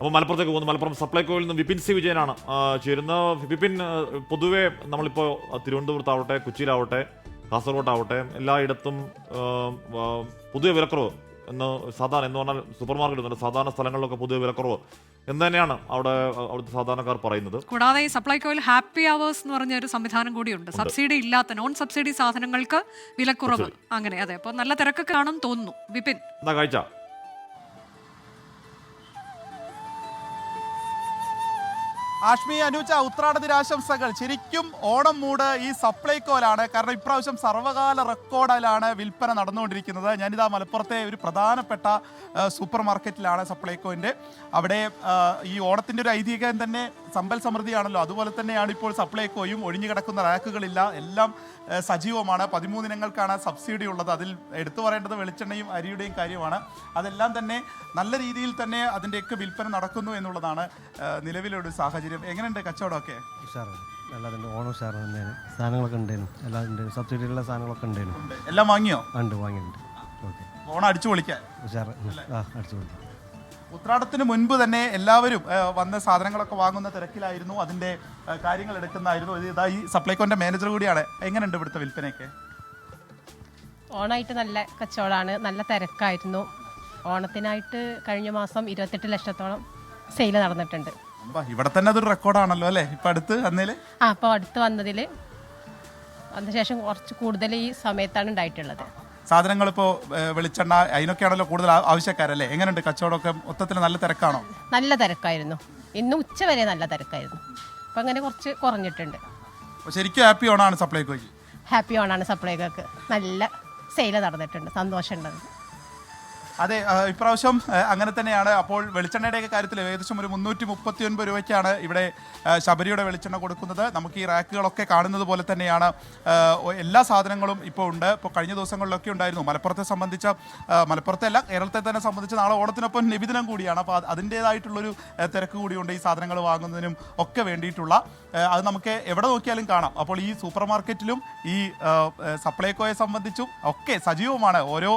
അപ്പോൾ മലപ്പുറത്തേക്ക് പോകുന്നു. മലപ്പുറം സപ്ലൈകോയിൽ നിന്ന് വിപിൻ സി വിജയനാണ് ചേരുന്നത്. വിപിൻ, പൊതുവെ നമ്മളിപ്പോൾ തിരുവനന്തപുരത്താവട്ടെ, കൊച്ചിയിലാവട്ടെ, കാസർഗോട്ടാവട്ടെ എല്ലായിടത്തും പുതിയ വിലക്കുറവ് എന്ന് സാധാരണ എന്ന് പറഞ്ഞാൽ സൂപ്പർ മാർക്കറ്റ് സാധാരണ സ്ഥലങ്ങളിലൊക്കെ പുതിയ വിലക്കുറവ് എന്ന് തന്നെയാണ് അവിടുത്തെ സാധാരണക്കാർ പറയുന്നത്. കൂടാതെ ഈ സപ്ലൈകോയിൽ ഹാപ്പി അവേഴ്സ് എന്ന് പറഞ്ഞ ഒരു സംവിധാനം കൂടിയുണ്ട്. സബ്സിഡി ഇല്ലാത്ത നോൺ സബ്സിഡി സാധനങ്ങൾക്ക് വിലക്കുറവ്. അങ്ങനെ അതെ, അപ്പോൾ നല്ല തിരക്കൊക്കെ ആണെന്ന് തോന്നുന്നു. വിപിൻ, എന്താ കാഴ്ച? ആഷ്മി, അനുജ, ഉത്രാട ദിനാശംസകൾ. ശരിക്കും ഓണം മൂട് ഈ സപ്ലൈകോയിലാണ്. കാരണം ഇപ്രാവശ്യം സർവ്വകാല റെക്കോർഡിലാണ് വിൽപ്പന നടന്നുകൊണ്ടിരിക്കുന്നത്. ഞാനിതാ മലപ്പുറത്തെ ഒരു പ്രധാനപ്പെട്ട സൂപ്പർ മാർക്കറ്റിലാണ് സപ്ലൈകോയിൻ്റെ. അവിടെ ഈ ഓണത്തിൻ്റെ ഒരു ഐതിഹ്യം തന്നെ സമ്പൽ സമൃദ്ധിയാണല്ലോ. അതുപോലെ തന്നെയാണ് ഇപ്പോൾ സപ്ലൈകോയും. ഒഴിഞ്ഞു കിടക്കുന്ന റാക്കുകളില്ല, എല്ലാം സജീവമാണ്. 13 ഇനങ്ങൾക്കാണ് സബ്സിഡി ഉള്ളത്. അതിൽ എടുത്തു പറയേണ്ടത് വെളിച്ചെണ്ണയും അരിയുടെയും കാര്യമാണ്. അതെല്ലാം തന്നെ നല്ല രീതിയിൽ തന്നെ അതിൻ്റെയൊക്കെ വിൽപ്പന നടക്കുന്നു എന്നുള്ളതാണ് നിലവിലൊരു സാഹചര്യം. എങ്ങനെയുണ്ട് കച്ചവടമൊക്കെ? ഉഷാറാണ്, എല്ലാത്തിൻ്റെ ഓണം ഉഷാറ് തന്നെയാണ്. സാധനങ്ങളൊക്കെ ഉണ്ടായിരുന്നു, എല്ലാം ഉണ്ട്. സബ്സിഡിയിലുള്ള സാധനങ്ങളൊക്കെ ഉണ്ടായിരുന്നു. എല്ലാം വാങ്ങിയോ? ഉണ്ട്, വാങ്ങിയിട്ടുണ്ട്. ഓക്കെ, ഓണം അടിച്ചു പൊളിക്കാൻ ഉഷാറ്. അടിച്ചു പൊളിക്കാം. ഉത്രാടത്തിന് മുൻപ് തന്നെ എല്ലാവരും വന്ന സാധനങ്ങളൊക്കെ വാങ്ങുന്ന തിരക്കിലായിരുന്നു. അതിൻ്റെ കാര്യങ്ങൾ എടുക്കുന്നതായിരുന്നു. ഇതാ ഈ സപ്ലൈകോന്റെ മാനേജർ കൂടിയാണ്. എങ്ങനെയുണ്ട് ഇവിടുത്തെ വിൽപ്പനയൊക്കെ? ഓണമായിട്ട് നല്ല കച്ചവടമാണ്, നല്ല തിരക്കായിരുന്നു. ഓണത്തിനായിട്ട് കഴിഞ്ഞ മാസം 28 ലക്ഷത്തോളം സെയിൽ നടന്നിട്ടുണ്ട്. ഇവിടെ തന്നെ അതൊരു റെക്കോർഡാണല്ലോ അല്ലേ? ഇപ്പം അടുത്ത് വന്നതിൽ അപ്പോൾ അടുത്ത് വന്നതിൽ അതിനുശേഷം കുറച്ച് കൂടുതൽ ഈ സമയത്താണ് ഉണ്ടായിട്ടുള്ളത്. സാധനങ്ങൾ ഇപ്പോൾ വെളിച്ചെണ്ണ അതിനൊക്കെയാണല്ലോ കൂടുതൽ ആവശ്യക്കാരല്ലേ? എങ്ങനെയുണ്ട് കച്ചവടമൊക്കെ? മൊത്തത്തിൽ നല്ല തിരക്കാണോ? നല്ല തിരക്കായിരുന്നു. ഇന്ന് ഉച്ച വരെ നല്ല തിരക്കായിരുന്നു. അപ്പം അങ്ങനെ കുറച്ച് കുറഞ്ഞിട്ടുണ്ട്. ശരിക്കും ഹാപ്പി ഓണാണ് സപ്ലൈകോയ്ക്ക്. ഹാപ്പി ഓണാണ് സപ്ലൈകോക്ക്. നല്ല സെയിൽ നടന്നിട്ടുണ്ട്, സന്തോഷമുണ്ട്. അതെ, ഇപ്രാവശ്യം അങ്ങനെ തന്നെയാണ്. അപ്പോൾ വെളിച്ചെണ്ണയുടെയൊക്കെ കാര്യത്തിൽ ഏകദേശം ഒരു 339 രൂപയ്ക്കാണ് ഇവിടെ ശബരിയുടെ വെളിച്ചെണ്ണ കൊടുക്കുന്നത്. നമുക്ക് ഈ റാക്കുകളൊക്കെ കാണുന്നത് പോലെ തന്നെയാണ് എല്ലാ സാധനങ്ങളും ഇപ്പോൾ ഉണ്ട്. ഇപ്പോൾ കഴിഞ്ഞ ദിവസങ്ങളിലൊക്കെ ഉണ്ടായിരുന്നു. മലപ്പുറത്തെ സംബന്ധിച്ച, മലപ്പുറത്തെ അല്ല കേരളത്തെ തന്നെ സംബന്ധിച്ച് നാളെ ഓണത്തിനൊപ്പം നബിദിനം കൂടിയാണ്. അപ്പോൾ അതിൻ്റേതായിട്ടുള്ളൊരു തിരക്ക് കൂടിയുണ്ട് ഈ സാധനങ്ങൾ വാങ്ങുന്നതിനും ഒക്കെ വേണ്ടിയിട്ടുള്ള. അത് നമുക്ക് എവിടെ നോക്കിയാലും കാണാം. അപ്പോൾ ഈ സൂപ്പർ മാർക്കറ്റിലും ഈ സപ്ലൈകോയെ സംബന്ധിച്ചും ഒക്കെ സജീവമാണ്. ഓരോ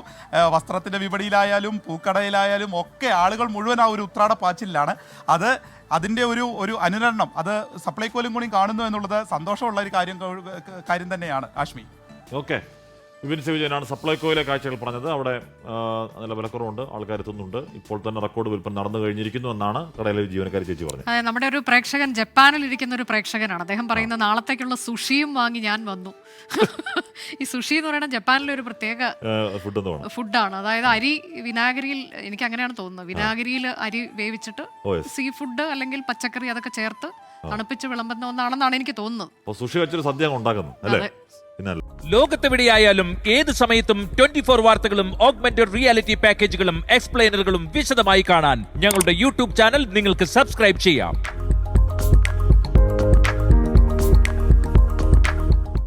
വസ്ത്രത്തിൻ്റെ വിപണിയിലായാലും പൂക്കടയിലായാലും ഒക്കെ ആളുകൾ മുഴുവൻ ആ ഒരു ഉത്രാട പാച്ചിലാണ്. അതിൻ്റെ ഒരു അനുരണനം അത് സപ്ലൈകോയിലും കൂടി കാണുന്നു എന്നുള്ളത് സന്തോഷമുള്ള ഒരു കാര്യം തന്നെയാണ്. ആഷ്മി, ഓക്കെ. വിപിൻ സി വിജയനാണ് സപ്ലൈകോയിലെ കാഴ്ചകൾ പറഞ്ഞത്. അവിടെ നല്ല വിലക്കുറവുണ്ട്, ആൾക്കാർ എത്തുന്നുണ്ട്. ഇപ്പോൾ തന്നെ റെക്കോർഡ് വിൽപ്പന നടന്നു കഴിഞ്ഞിരിക്കുന്നു എന്നാണ് കടയിലെ ജീവനക്കാരി ചേച്ചി പറഞ്ഞത്. നമ്മുടെ ഒരു പ്രേക്ഷകൻ, ജപ്പാനിൽ ഇരിക്കുന്ന ഒരു പ്രേക്ഷകനാണ്. അദ്ദേഹം പറയുന്നത് നാളത്തേക്കുള്ള സുഷിയും വാങ്ങി ഞാൻ വന്നു. ഈ സുഷി എന്ന് പറയുന്നത് ജപ്പാനിലെ ഒരു പ്രത്യേക ഫുഡാണ്. അതായത് അരി വിനാഗിരിയിൽ, എനിക്ക് അങ്ങനെയാണ് തോന്നുന്നത്, വിനാഗിരിയിൽ അരി വേവിച്ചിട്ട് സീ ഫുഡ് അല്ലെങ്കിൽ പച്ചക്കറി അതൊക്കെ ചേർത്ത് തണുപ്പിച്ച് വിളമ്പുന്ന ഒന്നാണെന്നാണ് എനിക്ക് തോന്നുന്നത്. സുഷി വെച്ചൊരു സദ്യ ഉണ്ടാക്കുന്നു അല്ലേ? ലോകത്തെവിടെയായാലും ഏത് സമയത്തും 24 വാർത്തകളും ഓഗ്മെന്റഡ് റിയാലിറ്റി പാക്കേജുകളും എക്സ്പ്ലെയിനറുകളും വിശദമായി കാണാൻ ഞങ്ങളുടെ യൂട്യൂബ് ചാനൽ നിങ്ങൾക്ക് സബ്സ്ക്രൈബ് ചെയ്യാം.